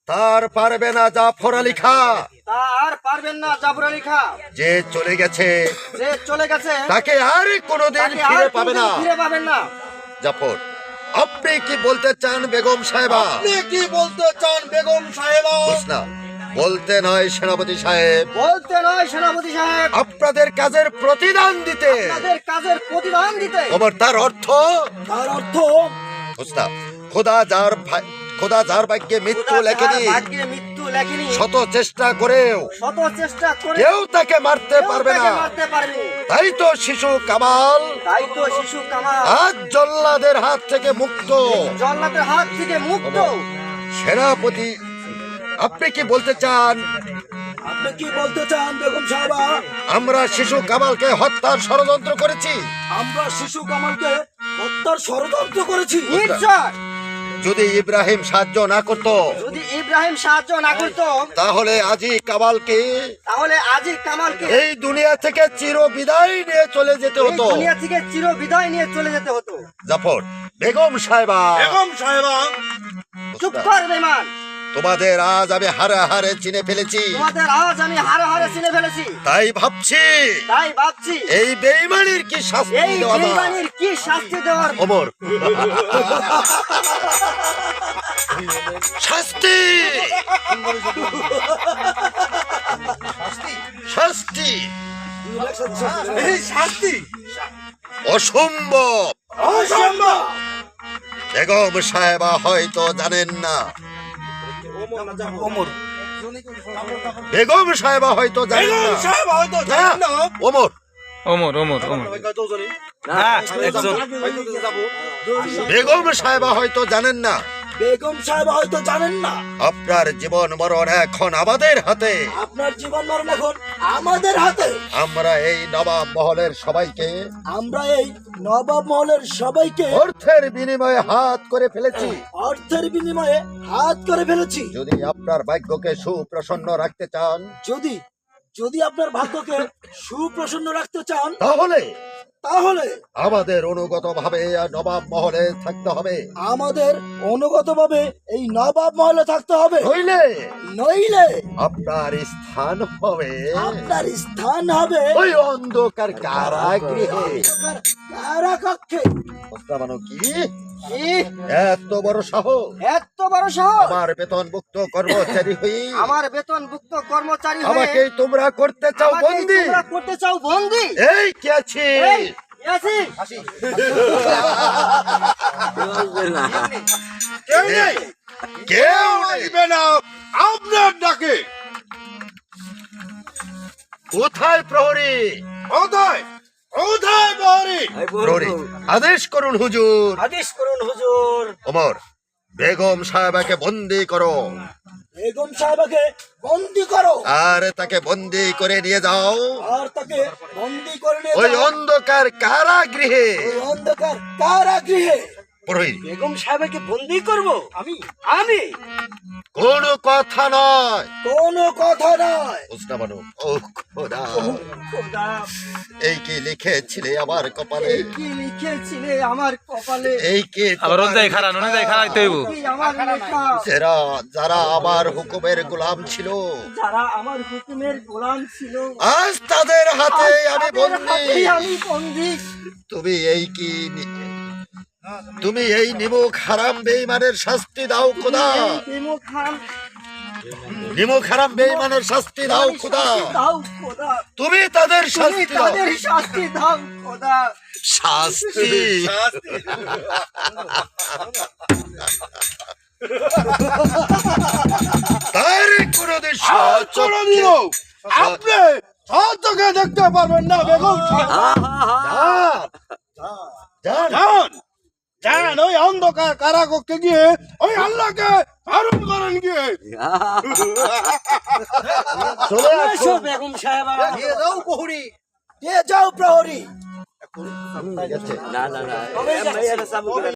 তার পারবে না জাফর আলী খাঁ, তার পারবেন না জাফর আলী খাঁ, যে চলে গেছে তাকে আর কোনোদিন ফিরে পাবেন না। জাফর, আপনি কি বলতে চান বেগম সাহেবা? আপনি কি বলতে চান বেগম সাহেবা? না, বলতে নয় সেনাপতি সাহেব, বলতে নয় সেনাপতি সাহেব, আপনাদের কাজের প্রতিদান দিতে। আপনাদের কাজের প্রতিদান দিতে। ওমর, তার অর্থ বুঝনা, খোদা যার ভাগ্যে মৃত্যু লেখেনি, শত চেষ্টা করেও কেউ তাকে মারতে পারবে না। তাই তো শিশু কামাল আজ জল্লাদের হাত থেকে মুক্ত। সেনাপতি, আপনি কি বলতে চান? আপনি কি বলতে চান বেগম সাহেবা? আমরা শিশু কামালকে হত্যার ষড়যন্ত্র করেছি। আমরা শিশু কামালকে হত্যার ষড়যন্ত্র করেছি। যদি ইব্রাহিম সাহায্য না করত, তাহলে আজই কামালকে এই দুনিয়া থেকে চির বিদায় নিয়ে চলে যেতে হতো। জাফর, বেগম সাহেবা, চুপ কর বেঈমান। তোমাদের আজ আমি হারে হারে চিনে ফেলেছি। তাই ভাবছি এই বেঈমানির কি শাস্তি দেওয়া যায়। ওমর, শাস্তি শাস্তি অসম্ভব। বেগম সাহেবা হয়তো জানেন না, বেগম সাহেবা হয়তো জানেন না। ওমর, বেগম সাহেবা হয়তো জানেন না, আপনার জীবন মরণ এখন আমাদের হাতে। আমরা এই নবাব মহলের সবাইকে অর্থের বিনিময়ে হাত করে ফেলেছি। যদি আপনার ভাগ্যকে সুপ্রসন্ন রাখতে চান, তাহলে আমাদের অনুগত ভাবে থাকতে হবে। নইলে আপনার স্থান হবে ওই অন্ধকার কারাগৃহে। কি এত বড় সাহস! আমার বেতনভুক্ত কর্মচারী হই, আমাকে তোমরা করতে চাও বন্দী? এই কি আছে? কেউ আসবে না আপনার ডাকে। কোথায় প্রহরী? প্রহরী, আদেশ করুন হুজুর। ওমর, বেগম সাহেবাকে বন্দী করো। আর তাকে বন্দী করে নিয়ে যাও ওই অন্ধকার কারাগৃহে। বেগম সাহেবকে বন্দী করব আমি? কোনো কথা নয়। ও খোদা, এই কি লিখেছিলে আমার কপালে? এই কি যারা আমার হুকুমের গোলাম ছিল, আজ তাদের হাতে আমি বন্দী। তুমি এই নিমুখ হারাম বেঈমানের শাস্তি দাও খোদা। নিমুখ হারাম বেঈমানের শাস্তি দাও খোদা। তুমি তাদের শাস্তি দাও খোদা। শাস্তি তার কোনো দৃশ্য আপনি চোখে দেখতে পারবেন না বেগম। যান ওই অন্ধকার কারাকক্ষে গিয়ে ওই আল্লাহকে পালন করেন গিয়ে। চলে আসো বেগম সাহেবা। দিয়ে যাও প্রহরী। না